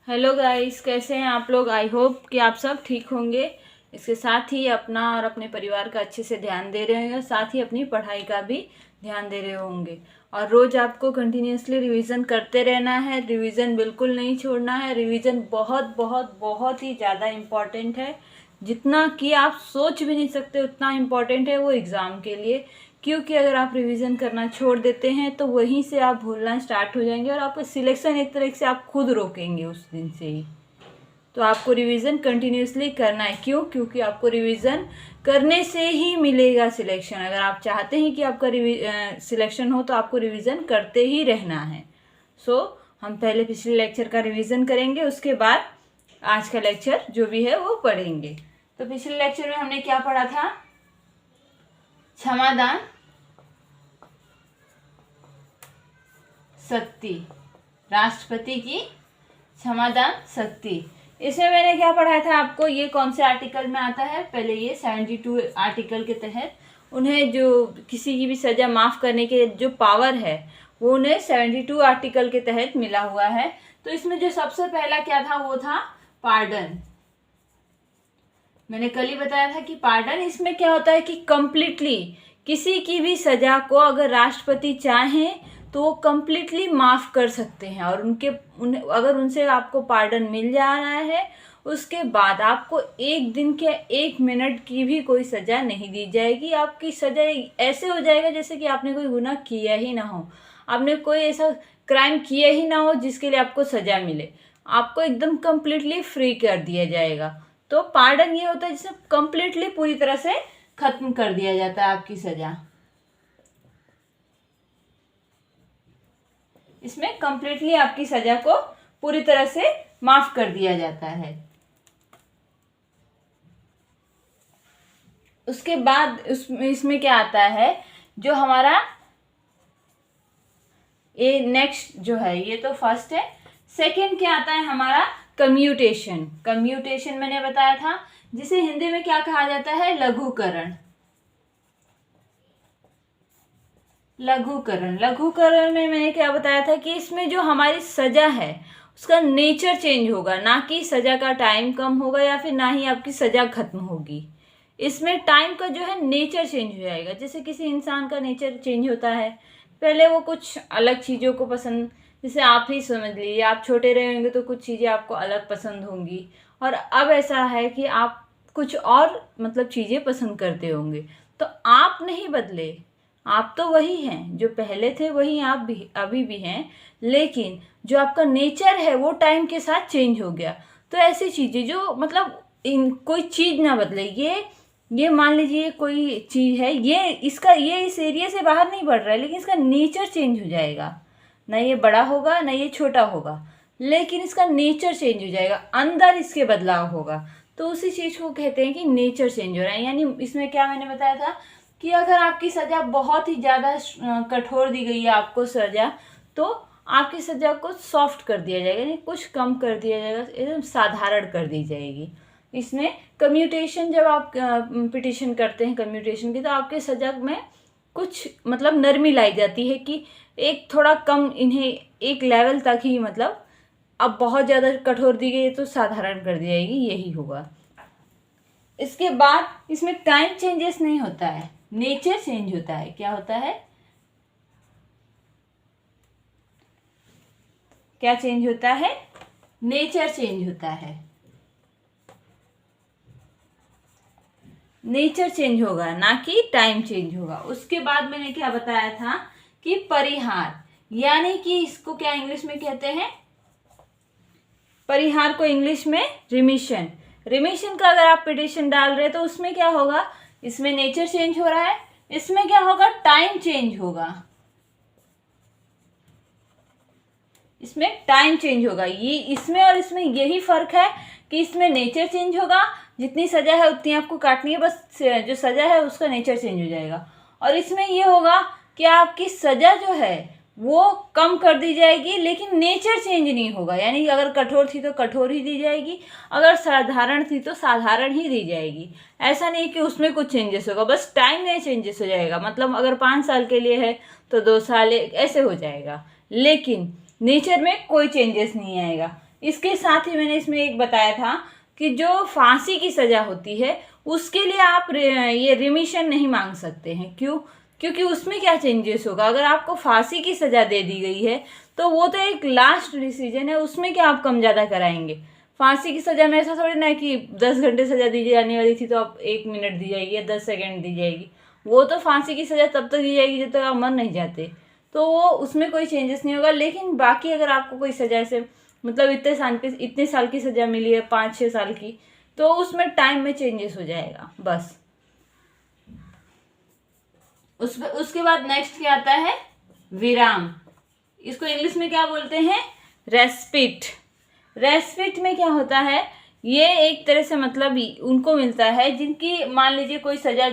Hello guys, कैसे हैं आप लोग। आई होप कि आप सब ठीक होंगे। इसके साथ ही अपना और अपने परिवार का अच्छे से ध्यान दे रहे होंगे, साथ ही अपनी पढ़ाई का भी ध्यान दे रहे होंगे। और रोज़ आपको कंटिन्यूसली रिवीजन करते रहना है। रिवीजन बिल्कुल नहीं छोड़ना है। रिवीजन बहुत बहुत बहुत ही ज़्यादा इम्पॉर्टेंट है। जितना कि आप सोच भी नहीं सकते उतना इम्पॉर्टेंट है वो एग्ज़ाम के लिए। क्योंकि अगर आप रिवीजन करना छोड़ देते हैं तो वहीं से आप भूलना स्टार्ट हो जाएंगे और आपका सिलेक्शन एक तरह से आप खुद रोकेंगे उस दिन से ही। तो आपको रिवीजन कंटिन्यूसली करना है। क्यों? क्योंकि आपको रिवीजन करने से ही मिलेगा सिलेक्शन। अगर आप चाहते हैं कि आपका सिलेक्शन हो तो आपको रिवीजन करते ही रहना है। हम पहले पिछले लेक्चर का रिवीजन करेंगे, उसके बाद आज का लेक्चर जो भी है वो पढ़ेंगे। तो पिछले लेक्चर में हमने क्या पढ़ा था? क्षमादान शक्ति, राष्ट्रपति की क्षमादान शक्ति। इसमें मैंने क्या पढ़ाया था आपको, ये कौन से आर्टिकल में आता है? पहले ये 72 आर्टिकल के तहत उन्हें जो किसी की भी सज़ा माफ़ करने के जो पावर है वो उन्हें 72 आर्टिकल के तहत मिला हुआ है। तो इसमें जो सबसे पहला क्या था वो था पार्डन। मैंने कल ही बताया था कि पार्डन इसमें क्या होता है कि कम्प्लीटली किसी की भी सज़ा को अगर राष्ट्रपति चाहें तो वो कम्प्लीटली माफ़ कर सकते हैं। और अगर उनसे आपको पार्डन मिल जा रहा है उसके बाद आपको एक दिन के एक मिनट की भी कोई सज़ा नहीं दी जाएगी। आपकी सज़ा ऐसे हो जाएगा जैसे कि आपने कोई गुनाह किया ही ना हो, आपने कोई ऐसा क्राइम किया ही ना हो जिसके लिए आपको सज़ा मिले। आपको एकदम कम्प्लीटली फ्री कर दिया जाएगा। तो पार्डन ये होता है जिसे कम्प्लीटली पूरी तरह से खत्म कर दिया जाता है आपकी सज़ा। इसमें कम्प्लीटली आपकी सज़ा को पूरी तरह से माफ़ कर दिया जाता है। उसके बाद इसमें क्या आता है, जो हमारा ये नेक्स्ट जो है, ये तो फर्स्ट है। सेकंड क्या आता है हमारा? कम्यूटेशन। कम्यूटेशन मैंने बताया था, जिसे हिंदी में क्या कहा जाता है? लघुकरण। लघुकरण में मैंने क्या बताया था कि इसमें जो हमारी सज़ा है उसका नेचर चेंज होगा, ना कि सज़ा का टाइम कम होगा या फिर ना ही आपकी सज़ा खत्म होगी। इसमें टाइम का जो है नेचर चेंज हो जाएगा। जैसे किसी इंसान का नेचर चेंज होता है, पहले वो कुछ अलग चीज़ों को पसंद, जैसे आप ही समझ लीजिए आप छोटे रहेंगे तो कुछ चीज़ें आपको अलग पसंद होंगी और अब ऐसा है कि आप कुछ और मतलब चीज़ें पसंद करते होंगे। तो आप नहीं बदले, आप तो वही हैं जो पहले थे, वही आप भी अभी भी हैं, लेकिन जो आपका नेचर है वो टाइम के साथ चेंज हो गया। तो ऐसी चीज़ें जो मतलब कोई चीज़ ना बदले, ये मान लीजिए कोई चीज़ है, ये इस एरिया से बाहर नहीं बढ़ रहा है लेकिन इसका नेचर चेंज हो जाएगा। ना ये बड़ा होगा ना ये छोटा होगा, लेकिन इसका नेचर चेंज हो जाएगा, अंदर इसके बदलाव होगा। तो उसी चीज़ को कहते हैं कि नेचर चेंज हो रहा है। यानी इसमें क्या मैंने बताया था कि अगर आपकी सज़ा बहुत ही ज़्यादा कठोर दी गई है आपको सज़ा, तो आपकी सज़ा को सॉफ्ट कर दिया जाएगा, यानी कुछ कम कर दिया जाएगा, एकदम साधारण कर दी जाएगी। इसमें कम्यूटेशन, जब आप पिटिशन करते हैं कम्यूटेशन की, तो आपके सज़ा में कुछ मतलब नरमी लाई जाती है कि एक थोड़ा कम, इन्हें एक लेवल तक ही, मतलब अब बहुत ज़्यादा कठोर दी गई है तो साधारण कर दी जाएगी, यही होगा। इसके बाद इसमें टाइम चेंजेस नहीं होता है, नेचर चेंज होता है। क्या होता है? क्या चेंज होता है? नेचर चेंज होता है। नेचर चेंज होगा, ना कि टाइम चेंज होगा। उसके बाद मैंने क्या बताया था कि परिहार, यानी कि इसको क्या इंग्लिश में कहते हैं? परिहार को इंग्लिश में रिमिशन। रिमिशन का अगर आप पिटिशन डाल रहे हैं तो उसमें क्या होगा? इसमें नेचर चेंज हो रहा है, इसमें क्या होगा? टाइम चेंज होगा। इसमें टाइम चेंज होगा। ये इसमें और इसमें यही फर्क है कि इसमें नेचर चेंज होगा, जितनी सजा है उतनी आपको काटनी है, बस जो सजा है उसका नेचर चेंज हो जाएगा। और इसमें ये होगा कि आपकी सजा जो है वो कम कर दी जाएगी लेकिन नेचर चेंज नहीं होगा। यानी अगर कठोर थी तो कठोर ही दी जाएगी, अगर साधारण थी तो साधारण ही दी जाएगी। ऐसा नहीं कि उसमें कुछ चेंजेस होगा, बस टाइम में चेंजेस हो जाएगा। मतलब अगर 5 साल के लिए है तो 2 साल ऐसे हो जाएगा, लेकिन नेचर में कोई चेंजेस नहीं आएगा। इसके साथ ही मैंने इसमें एक बताया था कि जो फांसी की सज़ा होती है उसके लिए आप ये रिमिशन नहीं मांग सकते हैं। क्यों? क्योंकि उसमें क्या चेंजेस होगा, अगर आपको फांसी की सज़ा दे दी गई है तो वो तो एक लास्ट डिसीजन है, उसमें क्या आप कम ज़्यादा कराएंगे। फांसी की सज़ा में ऐसा थोड़ी ना है कि 10 घंटे सज़ा दी जाने वाली थी तो आप 1 मिनट दी जाएगी या 10 सेकंड दी जाएगी। वो तो फांसी की सज़ा तब तक दी जाएगी जब तक आप मर नहीं जाते, तो वो उसमें कोई चेंजेस नहीं होगा। लेकिन बाकी अगर आपको कोई सज़ा ऐसे मतलब इतने साल की सज़ा मिली है, 5-6 साल की, तो उसमें टाइम में चेंजेस हो जाएगा बस। उसके बाद नेक्स्ट क्या आता है? विराम। इसको इंग्लिश में क्या बोलते हैं? रेस्पिट। रेस्पिट में क्या होता है, ये एक तरह से मतलब उनको मिलता है जिनकी मान लीजिए कोई सज़ा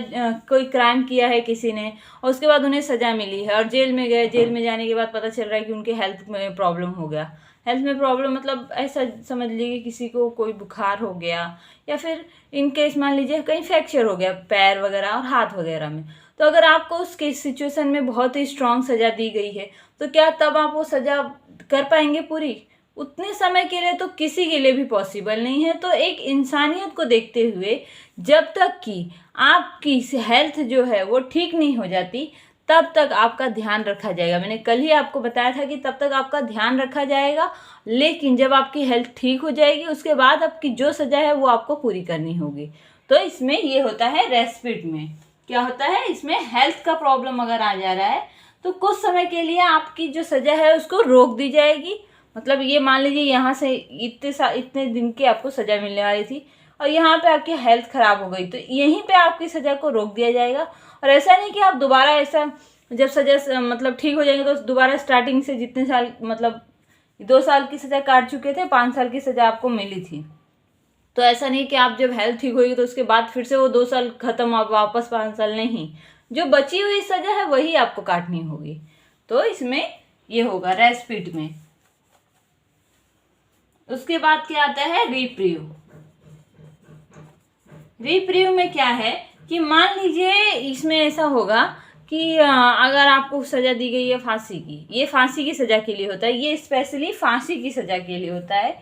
कोई क्राइम किया है किसी ने और उसके बाद उन्हें सज़ा मिली है और जेल में गए, जेल में जाने के बाद पता चल रहा है कि उनके हेल्थ में प्रॉब्लम हो गया। हेल्थ में प्रॉब्लम मतलब ऐसा समझ लीजिए किसी को कोई बुखार हो गया या फिर इन केस मान लीजिए कहीं फ्रैक्चर हो गया पैर वगैरह और हाथ वगैरह में। तो अगर आपको उस केस सिचुएशन में बहुत ही स्ट्रांग सज़ा दी गई है तो क्या तब आप वो सज़ा कर पाएंगे पूरी? उतने समय के लिए तो किसी के लिए भी पॉसिबल नहीं है। तो एक इंसानियत को देखते हुए जब तक कि आपकी हेल्थ जो है वो ठीक नहीं हो जाती तब तक आपका ध्यान रखा जाएगा। मैंने कल ही आपको बताया था कि तब तक आपका ध्यान रखा जाएगा, लेकिन जब आपकी हेल्थ ठीक हो जाएगी उसके बाद आपकी जो सज़ा है वो आपको पूरी करनी होगी। तो इसमें ये होता है रेस्पिट में क्या होता है, इसमें हेल्थ का प्रॉब्लम अगर आ जा रहा है तो कुछ समय के लिए आपकी जो सज़ा है उसको रोक दी जाएगी। मतलब ये मान लीजिए यहाँ से इतने दिन की आपको सज़ा मिलने वाली थी और यहाँ पे आपकी हेल्थ ख़राब हो गई तो यहीं पे आपकी सज़ा को रोक दिया जाएगा। और ऐसा नहीं कि आप दोबारा ऐसा जब सज़ा मतलब ठीक हो जाएंगे तो दोबारा स्टार्टिंग से जितने साल मतलब 2 साल की सज़ा काट चुके थे 5 साल की सज़ा आपको मिली थी, तो ऐसा नहीं कि आप जब हेल्थ ठीक होगी तो उसके बाद फिर से वो 2 साल ख़त्म आप वापस 5 साल नहीं, जो बची हुई सज़ा है वही आपको काटनी होगी। तो इसमें ये होगा रेस्पिट में। उसके बाद क्या आता है? रिप्रीव। रिप्रीव में क्या है कि मान लीजिए इसमें ऐसा होगा कि अगर आपको सज़ा दी गई है फांसी की, ये फांसी की सज़ा के लिए होता है, ये स्पेशली फांसी की सज़ा के लिए होता है।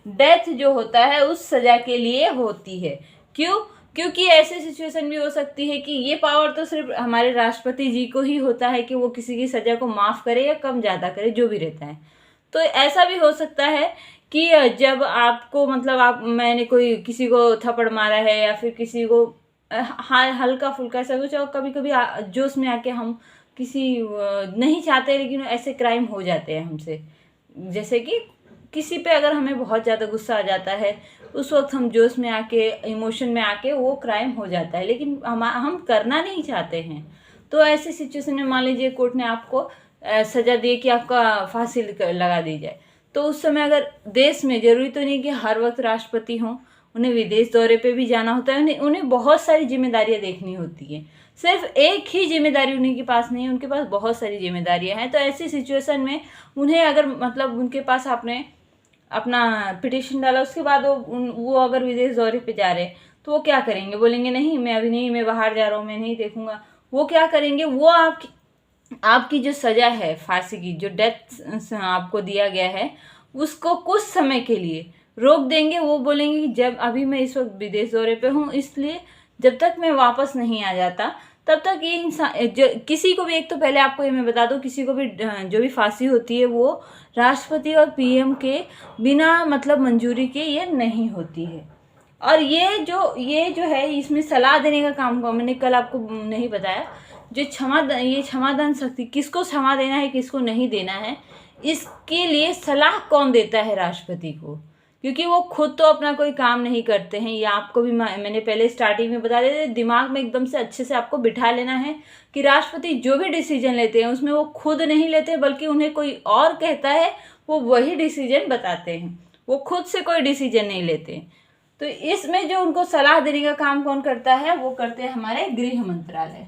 डेथ जो होता है उस सज़ा के लिए होती है। क्यों? क्योंकि ऐसे सिचुएशन भी हो सकती है कि ये पावर तो सिर्फ हमारे राष्ट्रपति जी को ही होता है कि वो किसी की सज़ा को माफ़ करे या कम ज़्यादा करे, जो भी रहता है। तो ऐसा भी हो सकता है कि जब आपको मतलब मैंने कोई किसी को थप्पड़ मारा है या फिर किसी को हल्का फुल्का सा कुछ, और कभी कभी जोश में आके हम किसी नहीं चाहते लेकिन ऐसे क्राइम हो जाते हैं हमसे, जैसे कि किसी पे अगर हमें बहुत ज़्यादा गुस्सा आ जाता है उस वक्त हम जोश में आके इमोशन में आके वो क्राइम हो जाता है, लेकिन हम करना नहीं चाहते हैं। तो ऐसी सिचुएशन में मान लीजिए कोर्ट ने आपको सज़ा दी कि आपका फांसी लगा दी जाए, तो उस समय अगर देश में, जरूरी तो नहीं कि हर वक्त राष्ट्रपति हों, उन्हें विदेश दौरे पे भी जाना होता है, उन्हें बहुत सारी जिम्मेदारियां देखनी होती है। सिर्फ एक ही जिम्मेदारी उन्हीं के पास नहीं है, उनके पास बहुत सारी जिम्मेदारियां हैं। तो ऐसी सिचुएशन में उन्हें अगर मतलब उनके पास आपने अपना पिटिशन डाला, उसके बाद वो अगर विदेश दौरे पे जा रहे हैं तो वो क्या करेंगे? बोलेंगे नहीं मैं अभी नहीं, मैं बाहर जा रहा हूँ, मैं नहीं देखूंगा। वो क्या करेंगे? वो आपकी जो सज़ा है फांसी की, जो डेथ आपको दिया गया है, उसको कुछ समय के लिए रोक देंगे। वो बोलेंगे कि जब अभी मैं इस वक्त विदेश दौरे पे हूँ, इसलिए जब तक मैं वापस नहीं आ जाता तब तक ये इंसान किसी को भी, एक तो पहले आपको ये मैं बता दूँ, किसी को भी जो भी फांसी होती है वो राष्ट्रपति और पीएम के बिना मतलब मंजूरी के ये नहीं होती है। और ये जो है इसमें सलाह देने का काम को मैंने कल आपको नहीं बताया। जो क्षमादान शक्ति, किसको क्षमा देना है किसको नहीं देना है, इसके लिए सलाह कौन देता है? राष्ट्रपति को, क्योंकि वो खुद तो अपना कोई काम नहीं करते हैं। ये आपको भी मैंने पहले स्टार्टिंग में बता दिया, दिमाग में एकदम से अच्छे से आपको बिठा लेना है कि राष्ट्रपति जो भी डिसीजन लेते हैं उसमें वो खुद नहीं लेते, बल्कि उन्हें कोई और कहता है वो वही डिसीजन बताते हैं, वो खुद से कोई डिसीजन नहीं लेते। तो इसमें जो उनको सलाह देने का काम कौन करता है? वो करते हैं हमारे गृह मंत्रालय।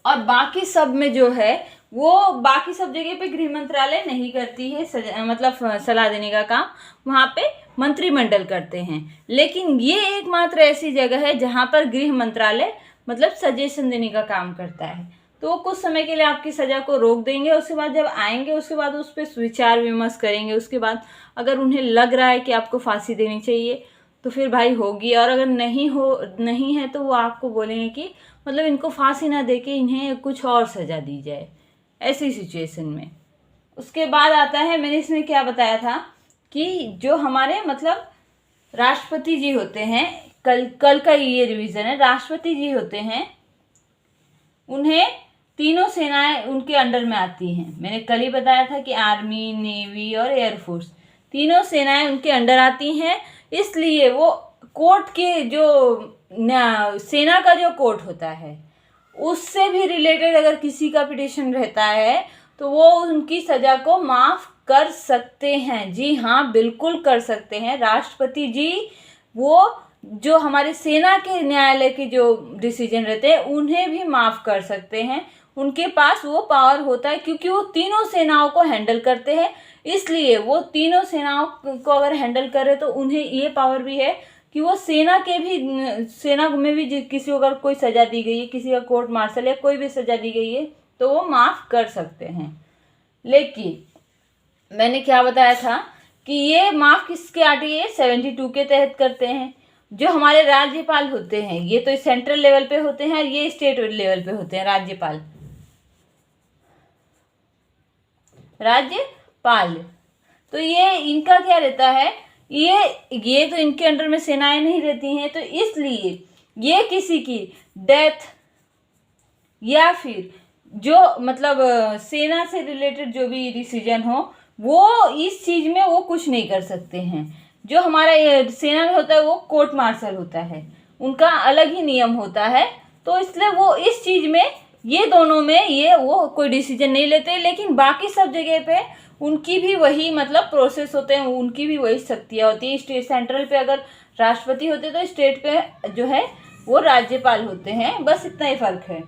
और बाकी सब में जो है वो बाकी सब जगह पे गृह मंत्रालय नहीं करती है मतलब सलाह देने का काम, वहाँ पे मंत्रिमंडल करते हैं। लेकिन ये एकमात्र ऐसी जगह है जहाँ पर गृह मंत्रालय मतलब सजेशन देने का काम करता है। तो वो कुछ समय के लिए आपकी सज़ा को रोक देंगे। उसके बाद जब आएंगे उसके बाद उस पर विचार विमर्श करेंगे। उसके बाद अगर उन्हें लग रहा है कि आपको फांसी देनी चाहिए तो फिर भाई होगी, और अगर नहीं है तो वो आपको बोलेंगे कि मतलब इनको फांसी ना देके इन्हें कुछ और सज़ा दी जाए, ऐसी सिचुएशन में। उसके बाद आता है, मैंने इसमें क्या बताया था कि जो हमारे मतलब राष्ट्रपति जी होते हैं, कल का ये रिवीजन है, राष्ट्रपति जी होते हैं, उन्हें तीनों सेनाएं उनके अंडर में आती हैं। मैंने कल ही बताया था कि आर्मी, नेवी और एयरफोर्स तीनों सेनाएं उनके अंडर आती हैं। इसलिए वो कोर्ट के जो सेना का जो कोर्ट होता है उससे भी रिलेटेड अगर किसी का पिटिशन रहता है तो वो उनकी सज़ा को माफ़ कर सकते हैं। जी हाँ, बिल्कुल कर सकते हैं। राष्ट्रपति जी वो जो हमारे सेना के न्यायालय के जो डिसीजन रहते हैं उन्हें भी माफ़ कर सकते हैं। उनके पास वो पावर होता है क्योंकि वो तीनों सेनाओं को हैंडल करते हैं। इसलिए वो तीनों सेनाओं को अगर हैंडल करे तो उन्हें ये पावर भी है कि वो सेना में भी किसी को अगर कोई सज़ा दी गई है, किसी का कोर्ट मार्शल या कोई भी सज़ा दी गई है तो वो माफ़ कर सकते हैं। लेकिन मैंने क्या बताया था कि ये माफ़ किसके आर्टिकल 72 के तहत करते हैं। जो हमारे राज्यपाल होते हैं ये तो सेंट्रल लेवल पे होते हैं, ये स्टेट लेवल पे होते हैं। राज्यपाल तो ये इनका क्या रहता है, ये तो इनके अंडर में सेनाएं नहीं रहती हैं, तो इसलिए ये किसी की डेथ या फिर जो मतलब सेना से रिलेटेड जो भी डिसीजन हो वो इस चीज में वो कुछ नहीं कर सकते हैं। जो हमारा सेना में होता है वो कोर्ट मार्शल होता है, उनका अलग ही नियम होता है, तो इसलिए वो इस चीज में ये दोनों में वो कोई डिसीजन नहीं लेते। लेकिन बाकी सब जगह पे उनकी भी वही मतलब प्रोसेस होते हैं, उनकी भी वही शक्तियाँ होती है। स्टेट सेंट्रल पे अगर राष्ट्रपति होते तो स्टेट पे जो है वो राज्यपाल होते हैं, बस इतना ही फर्क है।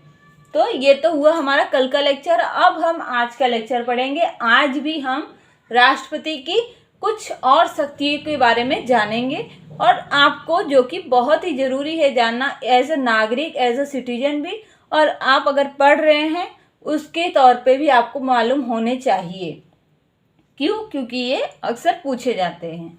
तो ये तो हुआ हमारा कल का लेक्चर। अब हम आज का लेक्चर पढ़ेंगे। आज भी हम राष्ट्रपति की कुछ और शक्तियों के बारे में जानेंगे, और आपको जो कि बहुत ही ज़रूरी है जानना एज अ नागरिक, एज अ सिटीजन भी, और आप अगर पढ़ रहे हैं उसके तौर पे भी आपको मालूम होने चाहिए। क्यों? क्योंकि ये अक्सर पूछे जाते हैं।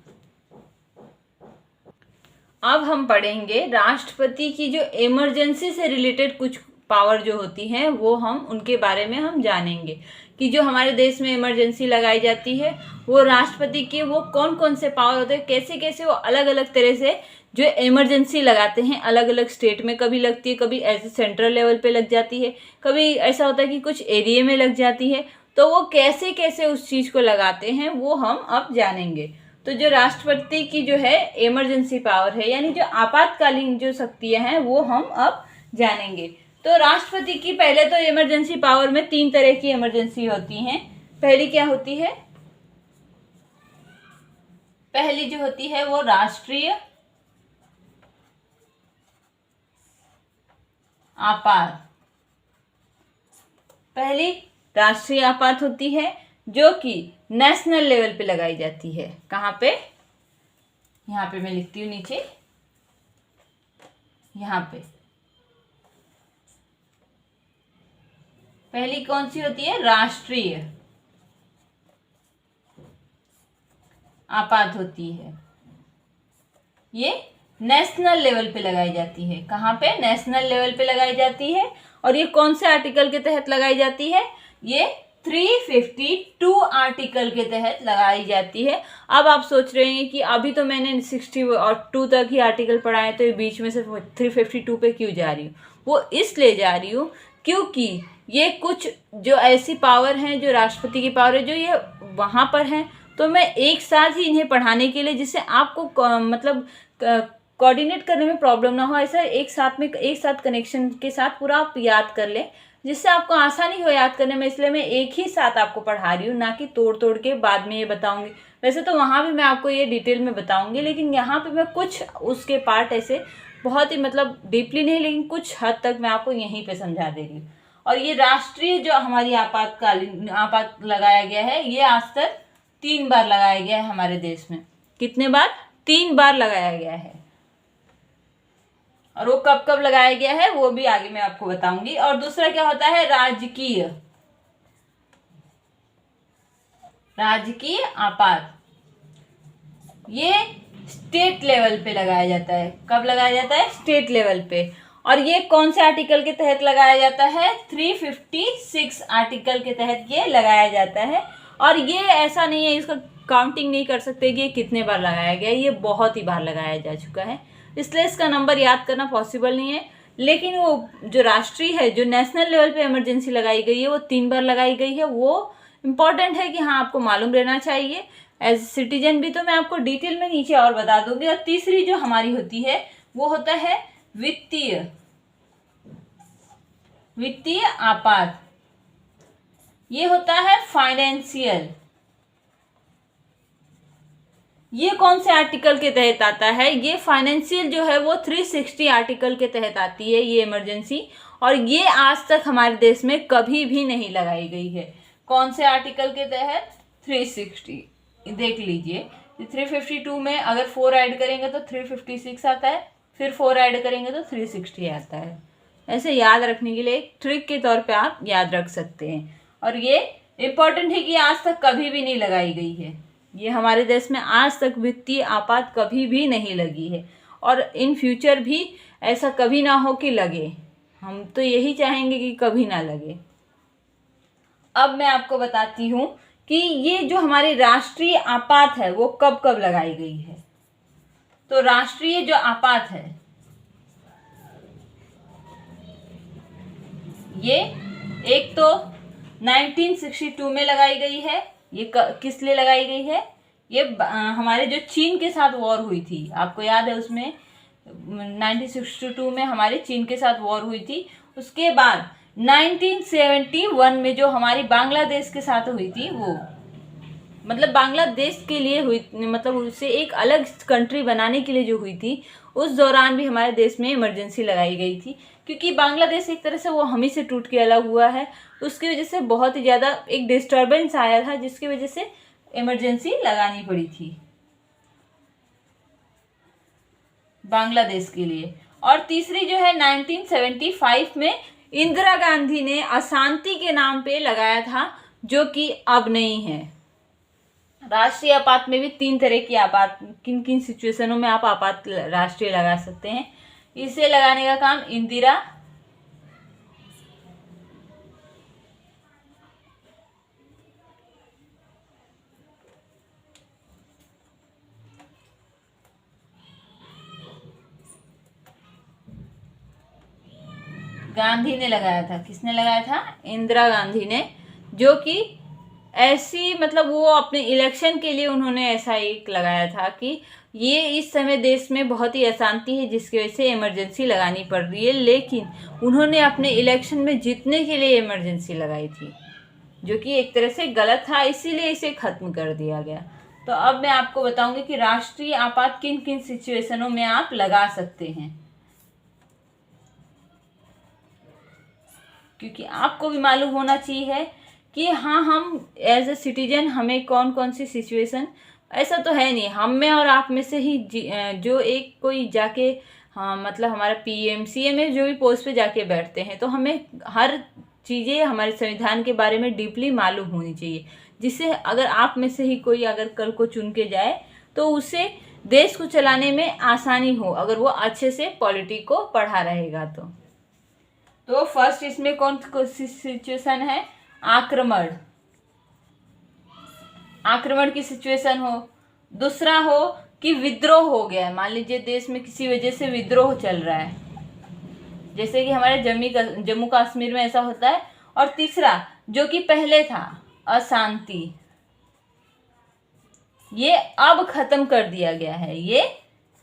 अब हम पढ़ेंगे राष्ट्रपति की जो इमरजेंसी से रिलेटेड कुछ पावर जो होती हैं वो हम उनके बारे में हम जानेंगे कि जो हमारे देश में इमरजेंसी लगाई जाती है वो राष्ट्रपति के वो कौन कौन से पावर होते हैं, कैसे कैसे वो अलग अलग तरह से जो इमरजेंसी लगाते हैं। अलग अलग स्टेट में कभी लगती है, कभी ऐसे सेंट्रल लेवल पे लग जाती है, कभी ऐसा होता है कि कुछ एरिया में लग जाती है। तो वो कैसे कैसे उस चीज़ को लगाते हैं वो हम अब जानेंगे। तो जो राष्ट्रपति की जो है इमरजेंसी पावर है, यानी जो आपातकालीन जो शक्तियाँ हैं वो हम अब जानेंगे। तो राष्ट्रपति की पहले तो इमरजेंसी पावर में 3 तरह की इमरजेंसी होती हैं। पहली क्या होती है? पहली जो होती है वो राष्ट्रीय आपात, पहली राष्ट्रीय आपात होती है जो कि नेशनल लेवल पे लगाई जाती है। कहाँ पे? यहाँ पे मैं लिखती हूँ नीचे, यहाँ पे पहली कौन सी होती है? राष्ट्रीय आपात होती है। ये नेशनल लेवल पे लगाई जाती है। कहाँ पे? नेशनल लेवल पे लगाई जाती है। और ये कौन से आर्टिकल के तहत लगाई जाती है? ये 352 आर्टिकल के तहत लगाई जाती है। अब आप सोच रहे हैं कि अभी तो मैंने 62 तक ही आर्टिकल पढ़ा है, तो बीच में से 352 पे क्यों जा रही हूँ? वो इसलिए जा रही हूँ क्योंकि ये कुछ जो ऐसी पावर हैं, जो राष्ट्रपति की पावर है, जो ये वहाँ पर हैं, तो मैं एक साथ ही इन्हें पढ़ाने के लिए, जिससे आपको मतलब कोऑर्डिनेट करने में प्रॉब्लम ना हो, ऐसा एक साथ कनेक्शन के साथ पूरा आप याद कर लें, जिससे आपको आसानी हो याद करने में। इसलिए मैं एक ही साथ आपको पढ़ा रही हूँ, ना कि तोड़ तोड़ के बाद में ये बताऊंगी। वैसे तो वहाँ भी मैं आपको ये डिटेल में बताऊंगी, लेकिन यहाँ पे मैं कुछ उसके पार्ट ऐसे बहुत ही मतलब डीपली नहीं, लेकिन कुछ हद तक मैं आपको यहीं पे समझा दे रही हूँ। और ये राष्ट्रीय जो हमारी आपात लगाया गया है, ये आज तक 3 बार लगाया गया है हमारे देश में। कितने बार? 3 बार लगाया गया है। और वो कब कब लगाया गया है वो भी आगे मैं आपको बताऊंगी। और दूसरा क्या होता है, राजकीय, राजकीय आपात। ये स्टेट लेवल पे लगाया जाता है। कब लगाया जाता है, स्टेट लेवल पे। और ये कौन से आर्टिकल के तहत लगाया जाता है, 356 आर्टिकल के तहत ये लगाया जाता है। और ये ऐसा नहीं है, इसका काउंटिंग नहीं कर सकते कि ये कितने बार लगाया गया, ये बहुत ही बार लगाया जा चुका है, इसलिए इसका नंबर याद करना पॉसिबल नहीं है। लेकिन वो जो राष्ट्रीय है, जो नेशनल लेवल पे इमरजेंसी लगाई गई है, वो 3 बार लगाई गई है। वो इम्पॉर्टेंट है कि हाँ आपको मालूम रहना चाहिए एज सिटीजन भी। तो मैं आपको डिटेल में नीचे और बता दूंगी। और तीसरी जो हमारी होती है वो होता है वित्तीय, वित्तीय आपात। ये होता है फाइनेंशियल। ये कौन से आर्टिकल के तहत आता है, ये फाइनेंशियल जो है वो 360 आर्टिकल के तहत आती है ये इमरजेंसी। और ये आज तक हमारे देश में कभी भी नहीं लगाई गई है। कौन से आर्टिकल के तहत, 360। देख लीजिए 352 में अगर 4 ऐड करेंगे तो 356 आता है, फिर 4 ऐड करेंगे तो 360 आता है। ऐसे याद रखने के लिए एक ट्रिक के तौर पे आप याद रख सकते हैं। और ये इम्पोर्टेंट है कि आज तक कभी भी नहीं लगाई गई है। ये हमारे देश में आज तक वित्तीय आपात कभी भी नहीं लगी है और इन फ्यूचर भी ऐसा कभी ना हो कि लगे। हम तो यही चाहेंगे कि कभी ना लगे। अब मैं आपको बताती हूँ कि ये जो हमारी राष्ट्रीय आपात है वो कब कब लगाई गई है। तो राष्ट्रीय जो आपात है ये एक तो 1962 में लगाई गई है। ये किस लिए लगाई गई है, ये हमारे जो चीन के साथ वॉर हुई थी, आपको याद है उसमें 1962 में हमारे चीन के साथ वॉर हुई थी। उसके बाद 1971 में जो हमारी बांग्लादेश के साथ हुई थी, वो मतलब बांग्लादेश के लिए हुई, मतलब उसे एक अलग कंट्री बनाने के लिए जो हुई थी, उस दौरान भी हमारे देश में इमरजेंसी लगाई गई थी। क्योंकि बांग्लादेश एक तरह से वो हम ही से टूट के अलग हुआ है, उसकी वजह से बहुत ही ज़्यादा एक डिस्टर्बेंस आया था, जिसकी वजह से इमरजेंसी लगानी पड़ी थी बांग्लादेश के लिए। और तीसरी जो है 1975 में इंदिरा गांधी ने अशांति के नाम पे लगाया था, जो कि अब नहीं है। राष्ट्रीय आपात में भी 3 तरह की आपात, किन किन सिचुएशनों में आप आपात राष्ट्रीय लगा सकते हैं, इसे लगाने का काम इंदिरा गांधी ने लगाया था। किसने लगाया था, इंदिरा गांधी ने, जो कि ऐसी मतलब वो अपने इलेक्शन के लिए उन्होंने ऐसा एक लगाया था कि ये इस समय देश में बहुत ही अशांति है जिसकी वजह से इमरजेंसी लगानी पड़ रही है। लेकिन उन्होंने अपने इलेक्शन में जीतने के लिए इमरजेंसी लगाई थी, जो कि एक तरह से गलत था, इसीलिए इसे खत्म कर दिया गया। तो अब मैं आपको बताऊंगी कि राष्ट्रीय आपात किन किन सिचुएशनों में आप लगा सकते हैं, क्योंकि आपको भी मालूम होना चाहिए कि हाँ हम एज ए सिटीजन हमें कौन कौन सी सिचुएशन, ऐसा तो है नहीं हम में और आप में से ही जो एक कोई जाके, हाँ मतलब हमारा PM CM में जो भी पोस्ट पे जाके बैठते हैं, तो हमें हर चीज़ें हमारे संविधान के बारे में डीपली मालूम होनी चाहिए, जिससे अगर आप में से ही कोई अगर कल को चुन के जाए तो उसे देश को चलाने में आसानी हो, अगर वो अच्छे से पॉलिटिक्स को पढ़ा रहेगा तो फर्स्ट इसमें कौन सी सिचुएशन है, आक्रमण, आक्रमण की सिचुएशन हो। दूसरा हो कि विद्रोह हो गया है, मान लीजिए देश में किसी वजह से विद्रोह चल रहा है, जैसे कि हमारे जम्मू कश्मीर में ऐसा होता है। और तीसरा जो कि पहले था, अशांति, ये अब खत्म कर दिया गया है, ये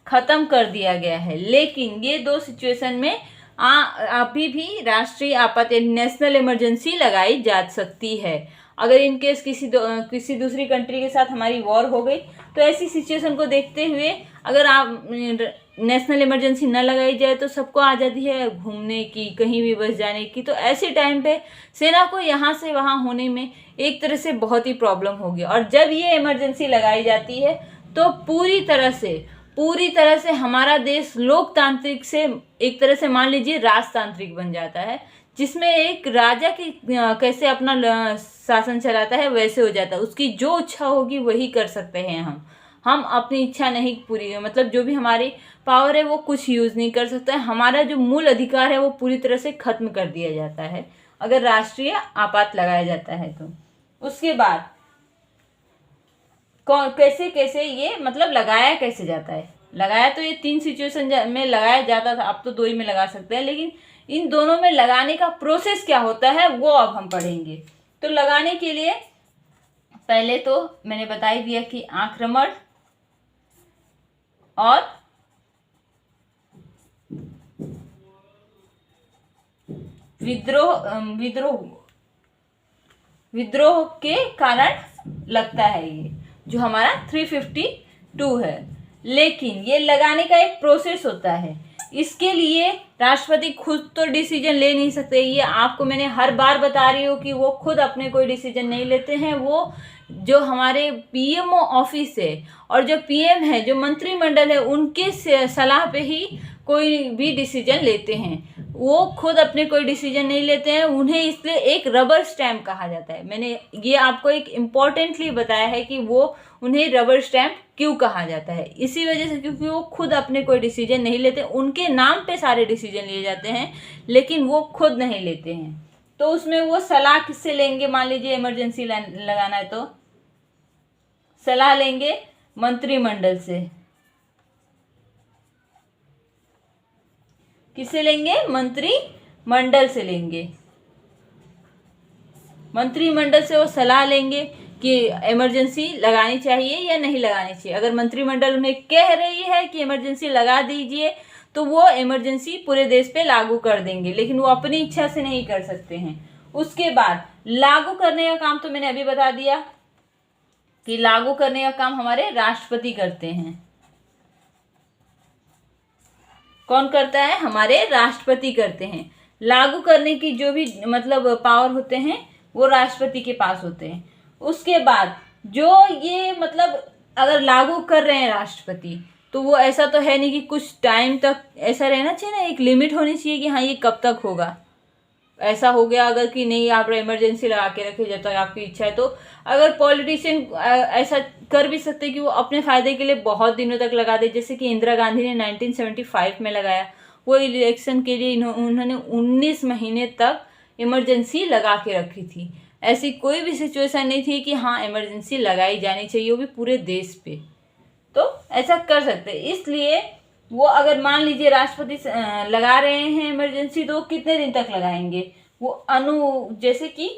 खत्म कर दिया गया है। लेकिन ये 2 सिचुएशन में अभी भी राष्ट्रीय आपात नेशनल इमरजेंसी लगाई जा सकती है। अगर इन केस किसी दूसरी कंट्री के साथ हमारी वॉर हो गई, तो ऐसी सिचुएशन को देखते हुए अगर आप नेशनल इमरजेंसी न लगाई जाए तो सबको आज़ादी है घूमने की, कहीं भी बस जाने की, तो ऐसे टाइम पे सेना को यहाँ से वहाँ होने में एक तरह से बहुत ही प्रॉब्लम होगी। और जब ये इमरजेंसी लगाई जाती है तो पूरी तरह से पूरी तरह से हमारा देश लोकतांत्रिक से एक तरह से मान लीजिए राजतांत्रिक बन जाता है, जिसमें एक राजा की कैसे अपना शासन चलाता है वैसे हो जाता है। उसकी जो इच्छा होगी वही कर सकते हैं हम अपनी इच्छा नहीं पूरी, मतलब जो भी हमारी पावर है वो कुछ यूज़ नहीं कर सकता है। हमारा जो मूल अधिकार है वो पूरी तरह से खत्म कर दिया जाता है अगर राष्ट्रीय आपात लगाया जाता है तो। उसके बाद कौन कैसे कैसे ये मतलब लगाया कैसे जाता है, लगाया तो ये 3 सिचुएशन में लगाया जाता था, अब तो 2 ही में लगा सकते हैं, लेकिन इन दोनों में लगाने का प्रोसेस क्या होता है वो अब हम पढ़ेंगे। तो लगाने के लिए पहले तो मैंने बता ही दिया कि आक्रमण और विद्रोह के कारण लगता है ये जो हमारा 352 है। लेकिन ये लगाने का एक प्रोसेस होता है, इसके लिए राष्ट्रपति खुद तो डिसीजन ले नहीं सकते। ये आपको मैंने हर बार बता रही हूँ कि वो खुद अपने कोई डिसीजन नहीं लेते हैं। वो जो हमारे पीएमओ ऑफिस है और जो पीएम है, जो मंत्रिमंडल है, उनके सलाह पे ही कोई भी डिसीजन लेते हैं। वो खुद अपने कोई डिसीजन नहीं लेते हैं, उन्हें इसलिए एक रबर स्टैम्प कहा जाता है। मैंने ये आपको एक इम्पोर्टेंटली बताया है कि वो उन्हें रबर स्टैम्प क्यों कहा जाता है, इसी वजह से क्योंकि वो खुद अपने कोई डिसीजन नहीं लेते। उनके नाम पे सारे डिसीजन लिए जाते हैं लेकिन वो खुद नहीं लेते हैं। तो उसमें वो सलाह किससे लेंगे, मान लीजिए इमरजेंसी लगाना है तो सलाह लेंगे मंत्रिमंडल से। किससे लेंगे, मंत्रिमंडल से लेंगे। मंत्रिमंडल से वो सलाह लेंगे कि इमरजेंसी लगानी चाहिए या नहीं लगानी चाहिए। अगर मंत्रिमंडल उन्हें कह रही है कि इमरजेंसी लगा दीजिए तो वो इमरजेंसी पूरे देश पे लागू कर देंगे, लेकिन वो अपनी इच्छा से नहीं कर सकते हैं। उसके बाद लागू करने का काम तो मैंने अभी बता दिया कि लागू करने का काम हमारे राष्ट्रपति करते हैं। कौन करता है, हमारे राष्ट्रपति करते हैं। लागू करने की जो भी मतलब पावर होते हैं वो राष्ट्रपति के पास होते हैं। उसके बाद जो ये मतलब अगर लागू कर रहे हैं राष्ट्रपति, तो वो ऐसा तो है नहीं कि कुछ टाइम तक ऐसा रहना चाहिए ना, एक लिमिट होनी चाहिए कि हाँ ये कब तक होगा। ऐसा हो गया अगर कि नहीं आप इमरजेंसी लगा के रखे जब तक आपकी इच्छा है, तो अगर पॉलिटिशियन ऐसा कर भी सकते हैं कि वो अपने फायदे के लिए बहुत दिनों तक लगा दे, जैसे कि इंदिरा गांधी ने 1975 में लगाया। वो इलेक्शन के लिए उन्होंने 19 महीने तक इमरजेंसी लगा के रखी थी। ऐसी कोई भी सिचुएशन नहीं थी कि हाँ इमरजेंसी लगाई जानी चाहिए, वो भी पूरे देश पे। तो ऐसा कर सकते हैं। इसलिए वो अगर मान लीजिए राष्ट्रपति लगा रहे हैं इमरजेंसी, तो कितने दिन तक लगाएंगे, वो जैसे कि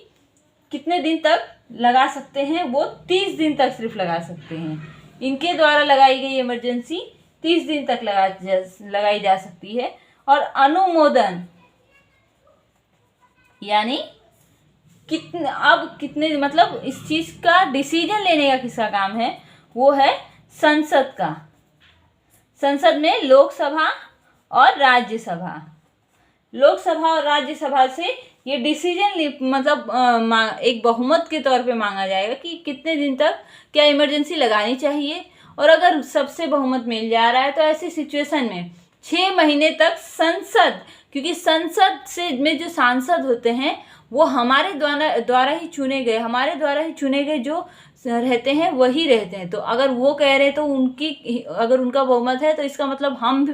कितने दिन तक लगा सकते हैं, वो 30 दिन तक सिर्फ लगा सकते हैं। इनके द्वारा लगाई गई इमरजेंसी 30 दिन तक लगाई जा सकती है। और अनुमोदन यानी कितने मतलब इस चीज का डिसीजन लेने का किसका काम है, वो है संसद का। संसद में लोकसभा और राज्यसभा, लोकसभा और राज्यसभा से ये डिसीजन मतलब एक बहुमत के तौर पे मांगा जाएगा कि कितने दिन तक क्या इमरजेंसी लगानी चाहिए। और अगर सबसे बहुमत मिल जा रहा है तो ऐसी सिचुएशन में 6 महीने तक संसद, क्योंकि संसद से में जो सांसद होते हैं वो हमारे द्वारा ही चुने गए, हमारे द्वारा ही चुने गए जो रहते हैं वही रहते हैं। तो अगर वो कह रहे हैं तो अगर उनका बहुमत है तो इसका मतलब हम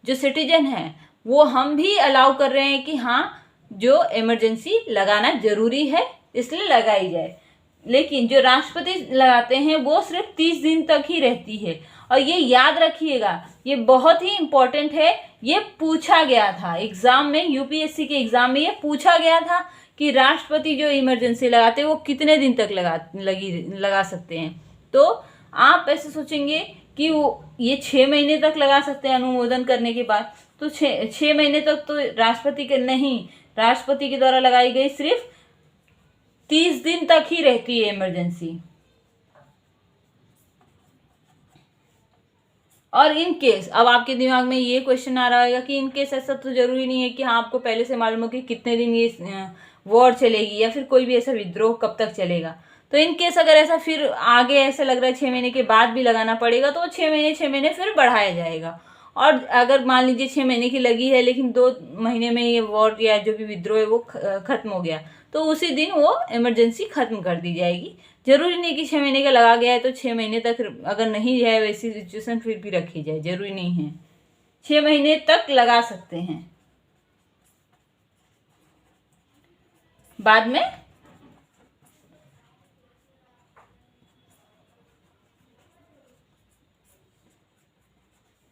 जो सिटीजन हैं वो हम भी अलाउ कर रहे हैं कि हाँ जो इमरजेंसी लगाना जरूरी है इसलिए लगाई जाए। लेकिन जो राष्ट्रपति लगाते हैं वो सिर्फ 30 दिन तक ही रहती है। और ये याद रखिएगा, ये बहुत ही इम्पोर्टेंट है। ये पूछा गया था एग्जाम में, यूपीएससी के एग्जाम में ये पूछा गया था कि राष्ट्रपति जो इमरजेंसी लगाते हैं वो कितने दिन तक लगा सकते हैं। तो आप ऐसे सोचेंगे कि वो ये 6 महीने तक लगा सकते हैं अनुमोदन करने के बाद, तो 6 महीने तक तो राष्ट्रपति के नहीं, राष्ट्रपति के द्वारा लगाई गई सिर्फ 30 दिन तक ही रहती है इमरजेंसी। और इन केस, अब आपके दिमाग में ये क्वेश्चन आ रहा होगा कि इन केस ऐसा तो जरूरी नहीं है कि हाँ आपको पहले से मालूम हो कि कितने दिन ये वॉर चलेगी या फिर कोई भी ऐसा विद्रोह कब तक चलेगा। तो इन केस अगर ऐसा फिर आगे ऐसे लग रहा है 6 महीने के बाद भी लगाना पड़ेगा, तो 6 महीने फिर बढ़ाया जाएगा। और अगर मान लीजिए 6 महीने की लगी है लेकिन 2 महीने में ये वॉर या जो भी विद्रोह है वो खत्म हो गया, तो उसी दिन वो इमरजेंसी खत्म कर दी जाएगी। जरूरी नहीं कि 6 महीने का लगा गया है तो 6 महीने तक, अगर नहीं है वैसी सिचुएशन फिर भी रखी जाए, जरूरी नहीं है, 6 महीने तक लगा सकते हैं। बाद में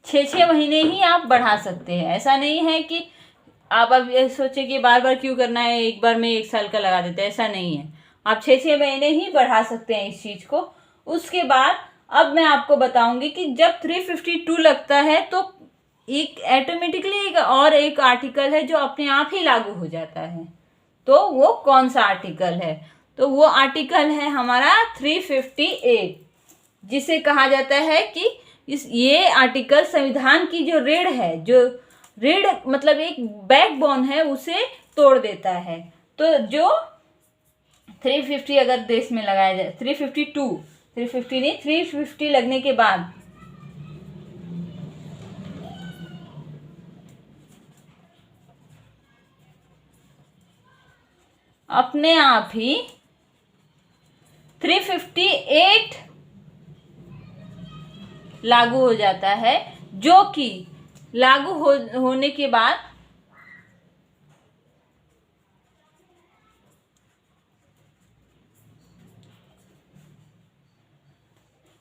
6 महीने ही आप बढ़ा सकते हैं। ऐसा नहीं है कि आप अब ये सोचे कि बार बार क्यों करना है, एक बार में 1 साल का लगा देते हैं, ऐसा नहीं है। आप 6 महीने ही बढ़ा सकते हैं इस चीज को। उसके बाद अब मैं आपको बताऊंगी कि जब 352 लगता है तो एक ऑटोमेटिकली एक आर्टिकल है जो अपने आप ही लागू हो जाता है। तो वो कौन सा आर्टिकल है? तो वो आर्टिकल है हमारा 358, जिसे कहा जाता है कि ये आर्टिकल संविधान की जो रीढ़ है, जो रीढ़ मतलब एक बैकबोन है, उसे तोड़ देता है। तो जो 350 अगर देश में लगाया जाए, 350 नहीं, 350 लगने के बाद अपने आप ही 358 लागू हो जाता है, जो कि लागू होने के बाद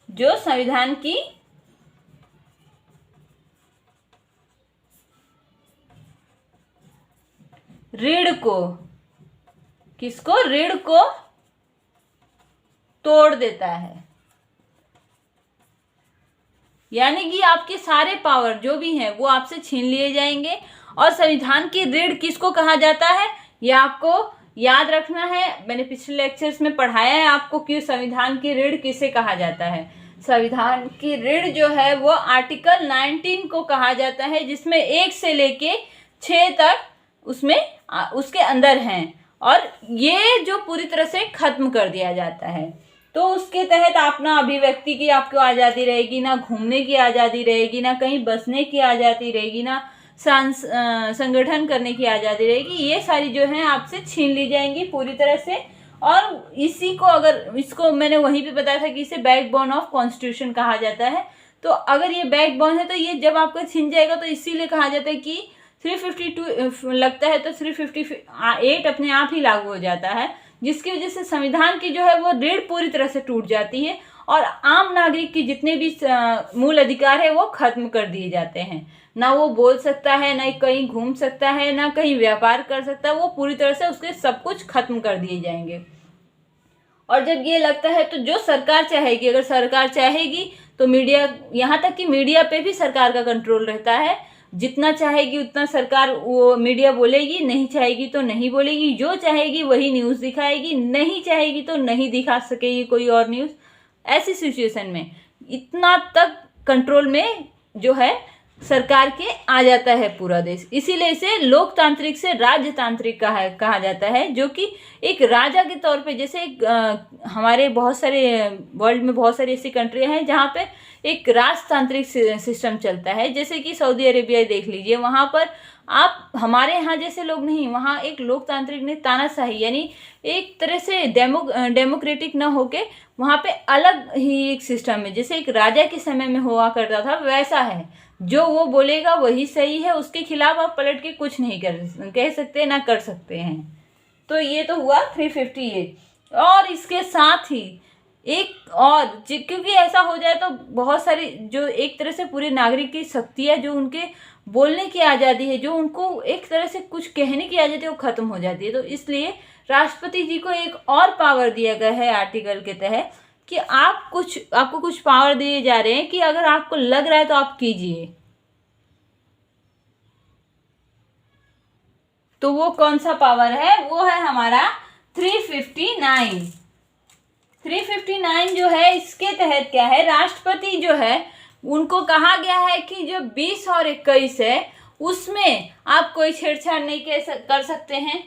जो संविधान की रीढ़ को, किसको? रीढ़ को तोड़ देता है। यानी कि आपके सारे पावर जो भी हैं वो आपसे छीन लिए जाएंगे। और संविधान की रीढ़ किसको कहा जाता है, ये आपको याद रखना है। मैंने पिछले लेक्चर्स में पढ़ाया है आपको कि संविधान की रीढ़ किसे कहा जाता है। संविधान की रीढ़ जो है वो आर्टिकल 19 को कहा जाता है, जिसमें 1 से लेके 6 तक उसमें उसके अंदर हैं, और ये जो पूरी तरह से खत्म कर दिया जाता है। तो उसके तहत आप ना अभिव्यक्ति की आपको आज़ादी रहेगी, ना घूमने की आज़ादी रहेगी, ना कहीं बसने की आज़ादी रहेगी, ना संगठन करने की आज़ादी रहेगी। ये सारी जो है आपसे छीन ली जाएंगी पूरी तरह से। और इसी को, अगर इसको मैंने वहीं पे बताया था कि इसे बैकबोन ऑफ कॉन्स्टिट्यूशन कहा जाता है। तो अगर ये बैकबोन है तो ये जब आपका छीन जाएगा तो इसीलिए कहा जाता है कि 352 लगता है तो 358 अपने आप ही लागू हो जाता है, जिसकी वजह से संविधान की जो है वो रीढ़ पूरी तरह से टूट जाती है और आम नागरिक की जितने भी मूल अधिकार है वो खत्म कर दिए जाते हैं। ना वो बोल सकता है, ना कहीं घूम सकता है, ना कहीं व्यापार कर सकता है, वो पूरी तरह से उसके सब कुछ खत्म कर दिए जाएंगे। और जब ये लगता है तो जो सरकार चाहेगी, अगर सरकार चाहेगी तो मीडिया, यहाँ तक कि मीडिया पे भी सरकार का कंट्रोल रहता है। जितना चाहेगी उतना सरकार वो मीडिया बोलेगी, नहीं चाहेगी तो नहीं बोलेगी, जो चाहेगी वही न्यूज़ दिखाएगी, नहीं चाहेगी तो नहीं दिखा सकेगी कोई और न्यूज़। ऐसी सिचुएशन में इतना तक कंट्रोल में जो है सरकार के आ जाता है पूरा देश। इसीलिए इसे लोकतांत्रिक से राज्यतांत्रिक कहा जाता है, जो कि एक राजा के तौर पे, जैसे हमारे बहुत सारे वर्ल्ड में बहुत सारी ऐसी कंट्रियां हैं जहाँ पे एक राजतांत्रिक सिस्टम चलता है। जैसे कि सऊदी अरेबिया देख लीजिए, वहाँ पर आप हमारे यहाँ जैसे लोग नहीं, वहाँ एक लोकतांत्रिक ने तानाशाही, यानी एक तरह से डेमोक्रेटिक ना होके वहाँ पे अलग ही एक सिस्टम है। जैसे एक राजा के समय में हुआ करता था वैसा है, जो वो बोलेगा वही सही है, उसके खिलाफ आप पलट के कुछ नहीं कह सकते, ना कर सकते हैं। तो ये तो हुआ 358। और इसके साथ ही एक और, क्योंकि ऐसा हो जाए तो बहुत सारी जो एक तरह से पूरे नागरिक की शक्ति है, जो उनके बोलने की आज़ादी है, जो उनको एक तरह से कुछ कहने की आज़ादी है, वो खत्म हो जाती है। तो इसलिए राष्ट्रपति जी को एक और पावर दिया गया है आर्टिकल के तहत कि आपको कुछ पावर दिए जा रहे हैं कि अगर आपको लग रहा है तो आप कीजिए। तो वो कौन सा पावर है? वो है हमारा 359। 359 जो है, इसके तहत क्या है, राष्ट्रपति जो है उनको कहा गया है कि जो 20 और 21 है उसमें आप कोई छेड़छाड़ नहीं कर सकते हैं।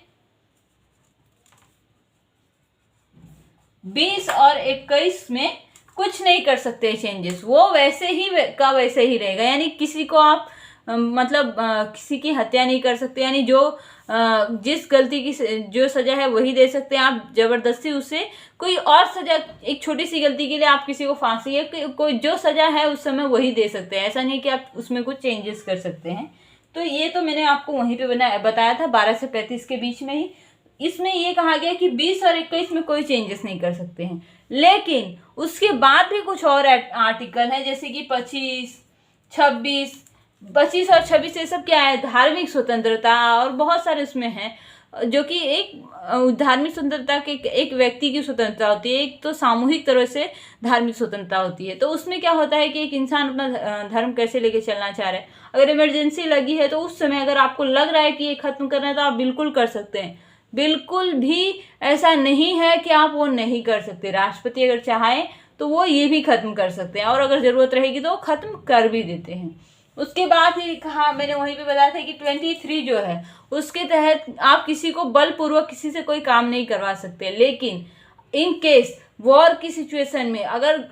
20 और 21 में कुछ नहीं कर सकते चेंजेस, वो वैसे ही का वैसे ही रहेगा। यानी किसी को आप किसी की हत्या नहीं कर सकते, यानी जो जिस गलती की जो सजा है वही दे सकते हैं आप। जबरदस्ती उसे कोई और सजा, एक छोटी सी गलती के लिए आप किसी को फांसी या कोई जो सजा है उस समय वही दे सकते हैं, ऐसा नहीं कि आप उसमें कुछ चेंजेस कर सकते हैं। तो ये तो मैंने आपको वहीं पे बताया था 12 से 35 के बीच में ही। इसमें ये कहा गया कि 20 और 21 में कोई चेंजेस नहीं कर सकते हैं, लेकिन उसके बाद भी कुछ और आर्टिकल है, जैसे कि 25, 26, 25 और 26 ये सब क्या है, धार्मिक स्वतंत्रता और बहुत सारे उसमें हैं, जो कि एक धार्मिक स्वतंत्रता के एक व्यक्ति की स्वतंत्रता होती है, एक तो सामूहिक तरह से धार्मिक स्वतंत्रता होती है। तो उसमें क्या होता है कि एक इंसान अपना धर्म कैसे लेके चलना चाह रहा है, अगर इमरजेंसी लगी है तो उस समय अगर आपको लग रहा है कि ये खत्म करना है तो आप बिल्कुल कर सकते हैं। बिल्कुल भी ऐसा नहीं है कि आप वो नहीं कर सकते। राष्ट्रपति अगर चाहें तो वो ये भी खत्म कर सकते हैं, और अगर ज़रूरत रहेगी तो वो खत्म कर भी देते हैं। उसके बाद ही कहा, मैंने वहीं पे बताया था कि 23 जो है उसके तहत आप किसी को बलपूर्वक किसी से कोई काम नहीं करवा सकते, लेकिन इन केस वॉर की सिचुएशन में अगर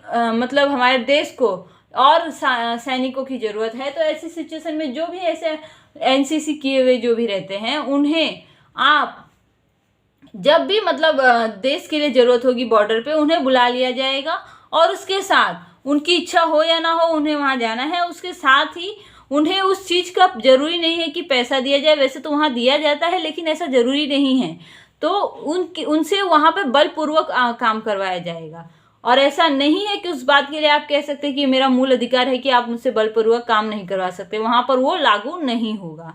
हमारे देश को और सैनिकों की ज़रूरत है, तो ऐसी सिचुएशन में जो भी ऐसे एनसीसी किए हुए जो भी रहते हैं उन्हें आप जब भी देश के लिए ज़रूरत होगी बॉर्डर पे उन्हें बुला लिया जाएगा, और उसके साथ उनकी इच्छा हो या ना हो उन्हें वहाँ जाना है। उसके साथ ही उन्हें उस चीज़ का ज़रूरी नहीं है कि पैसा दिया जाए, वैसे तो वहाँ दिया जाता है लेकिन ऐसा ज़रूरी नहीं है, तो उनसे वहाँ पे बलपूर्वक काम करवाया जाएगा। और ऐसा नहीं है कि उस बात के लिए आप कह सकते हैं कि मेरा मूल अधिकार है कि आप मुझसे बलपूर्वक काम नहीं करवा सकते, वहाँ पर वो लागू नहीं होगा।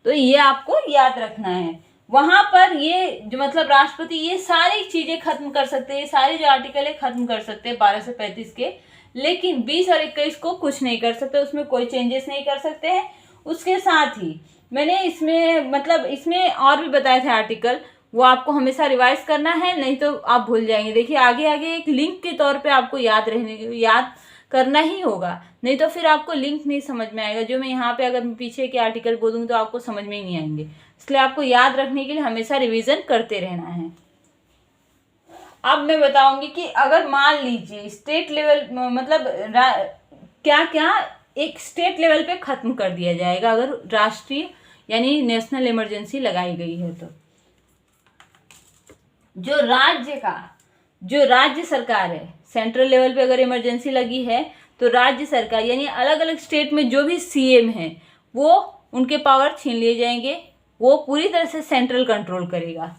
तो ये आपको याद रखना है। वहाँ पर ये जो राष्ट्रपति ये सारी चीज़ें खत्म कर सकते हैं, ये सारे जो आर्टिकल है खत्म कर सकते हैं 12 से 35 के, लेकिन 20 और 21 को कुछ नहीं कर सकते, उसमें कोई चेंजेस नहीं कर सकते हैं। उसके साथ ही मैंने इसमें इसमें और भी बताए थे आर्टिकल, वो आपको हमेशा रिवाइज करना है, नहीं तो आप भूल जाएंगे। देखिए आगे आगे एक लिंक के तौर पे आपको याद करना ही होगा, नहीं तो फिर आपको लिंक नहीं समझ में आएगा। जो मैं यहाँ पे अगर पीछे के आर्टिकल बोलूँगी तो आपको समझ में ही नहीं आएंगे, इसलिए आपको याद रखने के लिए हमेशा रिवीजन करते रहना है। अब मैं बताऊंगी कि अगर मान लीजिए स्टेट लेवल क्या क्या एक स्टेट लेवल पे खत्म कर दिया जाएगा अगर राष्ट्रीय यानी नेशनल इमरजेंसी लगाई गई है, तो जो राज्य सरकार है, सेंट्रल लेवल पे अगर इमरजेंसी लगी है तो राज्य सरकार यानी अलग अलग स्टेट में जो भी सीएम है वो उनके पावर छीन लिए जाएंगे, वो पूरी तरह से सेंट्रल कंट्रोल करेगा।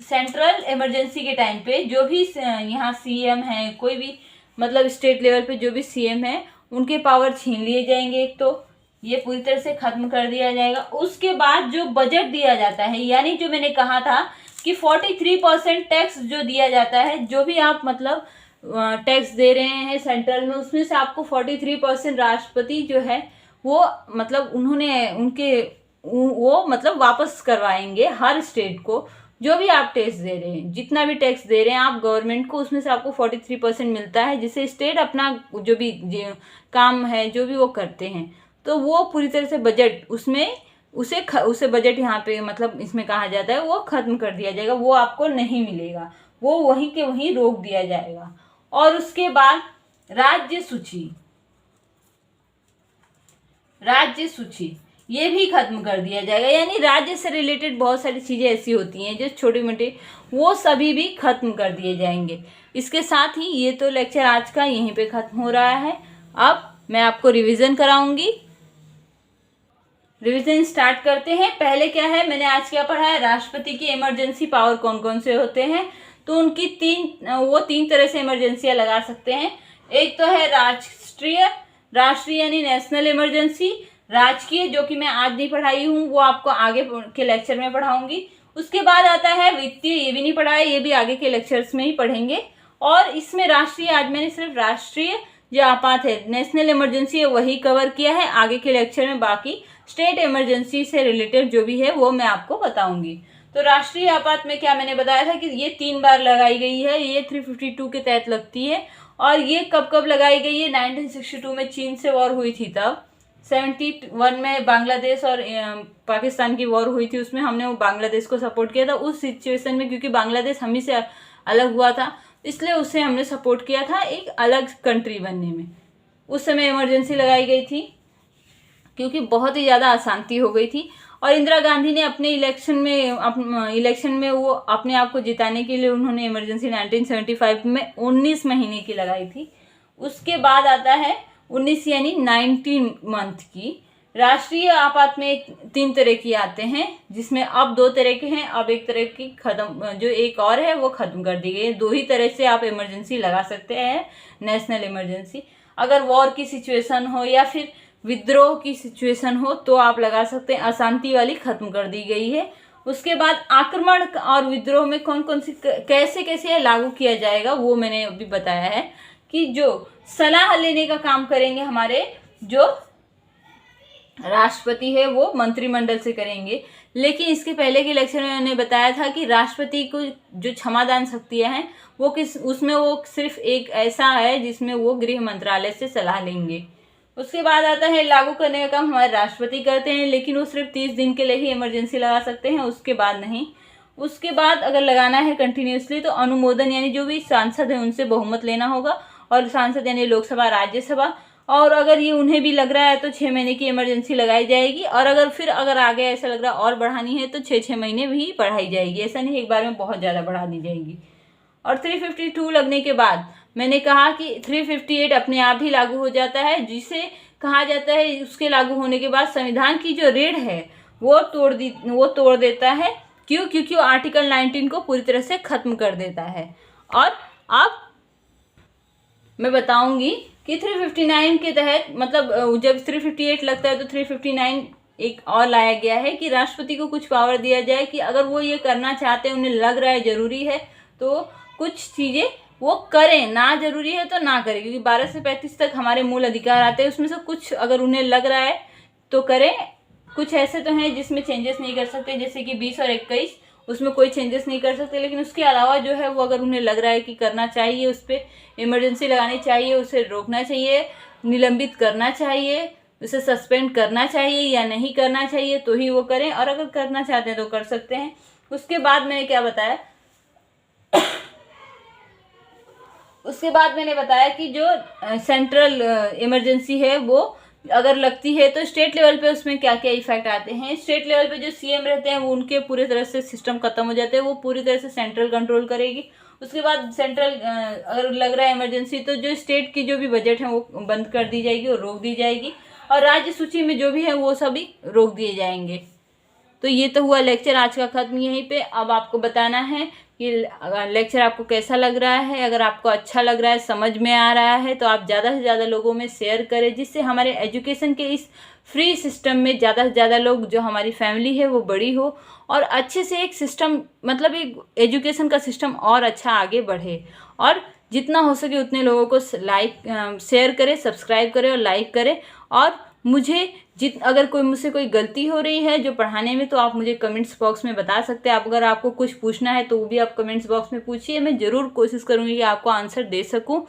सेंट्रल इमरजेंसी के टाइम पे जो भी यहाँ सीएम है, कोई भी स्टेट लेवल पे जो भी सीएम है उनके पावर छीन लिए जाएंगे, एक तो ये पूरी तरह से खत्म कर दिया जाएगा। उसके बाद जो बजट दिया जाता है, यानी जो मैंने कहा था कि 43% टैक्स जो दिया जाता है, जो भी आप टैक्स दे रहे हैं सेंट्रल में, उसमें से आपको 43% राष्ट्रपति जो है वो वापस करवाएंगे हर स्टेट को। जो भी आप टैक्स दे रहे हैं, जितना भी टैक्स दे रहे हैं आप गवर्नमेंट को, उसमें से आपको 43% मिलता है, जिससे स्टेट अपना जो भी काम है जो भी वो करते हैं, तो वो पूरी तरह से बजट उसे बजट यहाँ पे इसमें कहा जाता है वो खत्म कर दिया जाएगा, वो आपको नहीं मिलेगा, वो वहीं के वहीं रोक दिया जाएगा। और उसके बाद राज्य सूची ये भी खत्म कर दिया जाएगा, यानी राज्य से रिलेटेड बहुत सारी चीज़ें ऐसी होती हैं जो छोटी मोटी, वो सभी भी खत्म कर दिए जाएंगे। इसके साथ ही ये तो लेक्चर आज का यहीं पे खत्म हो रहा है। अब मैं आपको रिवीजन कराऊंगी। रिवीजन स्टार्ट करते हैं। पहले क्या है, मैंने आज क्या पढ़ा है, राष्ट्रपति की इमरजेंसी पावर कौन कौन से होते हैं, तो उनकी तीन तरह से इमरजेंसियां लगा सकते हैं। एक तो है राष्ट्रीय यानी नेशनल इमरजेंसी, राजकीय जो कि मैं आज नहीं पढ़ाई हूँ, वो आपको आगे के लेक्चर में पढ़ाऊंगी। उसके बाद आता है वित्तीय, ये भी नहीं पढ़ा है, ये भी आगे के लेक्चर्स में ही पढ़ेंगे। और इसमें राष्ट्रीय, आज मैंने सिर्फ राष्ट्रीय जो आपात है, नेशनल इमरजेंसी है, वही कवर किया है। आगे के लेक्चर में बाकी स्टेट इमरजेंसी से रिलेटेड जो भी है वो मैं आपको बताऊंगी। तो राष्ट्रीय आपात में क्या मैंने बताया था कि ये 3 बार लगाई गई है, ये 352 के तहत लगती है। और ये कब कब लगाई गई है, 1962 में चीन से वॉर हुई थी तब, 71 में बांग्लादेश और पाकिस्तान की वॉर हुई थी, उसमें हमने वो बांग्लादेश को सपोर्ट किया था। उस सिचुएशन में क्योंकि बांग्लादेश हम ही से अलग हुआ था, इसलिए उसे हमने सपोर्ट किया था एक अलग कंट्री बनने में। उस समय इमरजेंसी लगाई गई थी क्योंकि बहुत ही ज़्यादा अशांति हो गई थी, और इंदिरा गांधी ने अपने इलेक्शन में वो अपने आप को जिताने के लिए उन्होंने इमरजेंसी 1975 में 19 महीने की लगाई थी। उसके बाद आता है 19 यानी 19 मंथ की राष्ट्रीय आपात में 3 तरह की आते हैं, जिसमें अब 2 तरह के हैं। अब एक तरह की खत्म, जो एक और है वो खत्म कर दी गई है। 2 ही तरह से आप इमरजेंसी लगा सकते हैं, नेशनल इमरजेंसी। अगर वॉर की सिचुएशन हो या फिर विद्रोह की सिचुएशन हो तो आप लगा सकते हैं। अशांति वाली खत्म कर दी गई है। उसके बाद आक्रमण और विद्रोह में कौन कौन सी कैसे कैसे लागू किया जाएगा वो मैंने अभी बताया है कि जो सलाह लेने का काम करेंगे हमारे जो राष्ट्रपति है वो मंत्रिमंडल से करेंगे। लेकिन इसके पहले के लेक्चर में मैंने बताया था कि राष्ट्रपति को जो क्षमादान शक्तियां हैं वो उसमें वो सिर्फ एक ऐसा है जिसमें वो गृह मंत्रालय से सलाह लेंगे। उसके बाद आता है लागू करने का काम हमारे राष्ट्रपति करते हैं, लेकिन वो सिर्फ 30 दिन के लिए ही इमरजेंसी लगा सकते हैं, उसके बाद नहीं। उसके बाद अगर लगाना है कंटिन्यूसली तो अनुमोदन यानी जो भी सांसद है उनसे बहुमत लेना होगा, और सांसद यानी लोकसभा राज्यसभा। और अगर ये उन्हें भी लग रहा है तो 6 महीने की इमरजेंसी लगाई जाएगी, और अगर आगे ऐसा लग रहा है और बढ़ानी है तो 6 महीने भी बढ़ाई जाएगी। ऐसा नहीं एक बार में बहुत ज़्यादा बढ़ा दी जाएगी। और 352 लगने के बाद मैंने कहा कि 358 अपने आप ही लागू हो जाता है, जिसे कहा जाता है उसके लागू होने के बाद संविधान की जो रीढ़ है वो तोड़ देता है। क्यों? क्योंकि वो आर्टिकल 19 को पूरी तरह से खत्म कर देता है। और अब मैं बताऊंगी कि 359 के तहत, मतलब जब 358 लगता है तो 359 एक और लाया गया है कि राष्ट्रपति को कुछ पावर दिया जाए कि अगर वो ये करना चाहते हैं, उन्हें लग रहा है जरूरी है तो कुछ चीज़ें वो करें, ना जरूरी है तो ना करें। क्योंकि 12 से 35 तक हमारे मूल अधिकार आते हैं, उसमें से कुछ अगर उन्हें लग रहा है तो करें। कुछ ऐसे तो हैं जिसमें चेंजेस नहीं कर सकते, जैसे कि 20 और 21, उसमें कोई चेंजेस नहीं कर सकते। लेकिन उसके अलावा जो है वो अगर उन्हें लग रहा है कि करना चाहिए, उस पर इमरजेंसी लगानी चाहिए, उसे रोकना चाहिए, निलंबित करना चाहिए, उसे सस्पेंड करना चाहिए या नहीं करना चाहिए तो ही वो करें, और अगर करना चाहते हैं तो कर सकते हैं। उसके बाद मैंने क्या बताया उसके बाद मैंने बताया कि जो सेंट्रल इमरजेंसी है वो अगर लगती है तो स्टेट लेवल पे उसमें क्या क्या इफेक्ट आते हैं। स्टेट लेवल पे जो सीएम रहते हैं वो उनके पूरे तरह से सिस्टम खत्म हो जाते हैं, वो पूरी तरह से सेंट्रल कंट्रोल करेगी। उसके बाद सेंट्रल अगर लग रहा है इमरजेंसी तो जो स्टेट की जो भी बजट है वो बंद कर दी जाएगी और रोक दी जाएगी, और राज्य सूची में जो भी है वो सभी रोक दिए जाएंगे। तो ये तो हुआ लेक्चर आज का खत्म यहीं पे। अब आपको बताना है कि लेक्चर आपको कैसा लग रहा है। अगर आपको अच्छा लग रहा है, समझ में आ रहा है, तो आप ज़्यादा से ज़्यादा लोगों में शेयर करें, जिससे हमारे एजुकेशन के इस फ्री सिस्टम में ज़्यादा से ज़्यादा लोग, जो हमारी फैमिली है वो बड़ी हो और अच्छे से एक सिस्टम, मतलब एक एजुकेशन का सिस्टम और अच्छा आगे बढ़े। और जितना हो सके उतने लोगों को शेयर करें, सब्सक्राइब करें और लाइक करें। और मुझे अगर मुझसे कोई गलती हो रही है जो पढ़ाने में, तो आप मुझे कमेंट्स बॉक्स में बता सकते हैं। अगर आपको कुछ पूछना है तो वो भी आप कमेंट्स बॉक्स में पूछिए, मैं ज़रूर कोशिश करूँगी कि आपको आंसर दे सकूँ।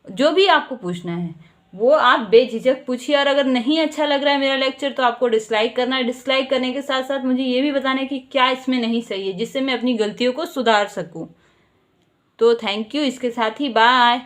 जो भी आपको पूछना है वो आप बेझिझक पूछिए। और अगर नहीं अच्छा लग रहा है मेरा लेक्चर तो आपको डिसलाइक करना है। डिसलाइक करने के साथ साथ मुझे ये भी बताना है कि क्या इसमें नहीं सही है, जिससे मैं अपनी गलतियों को सुधार सकूँ। तो थैंक यू। इसके साथ ही बाय।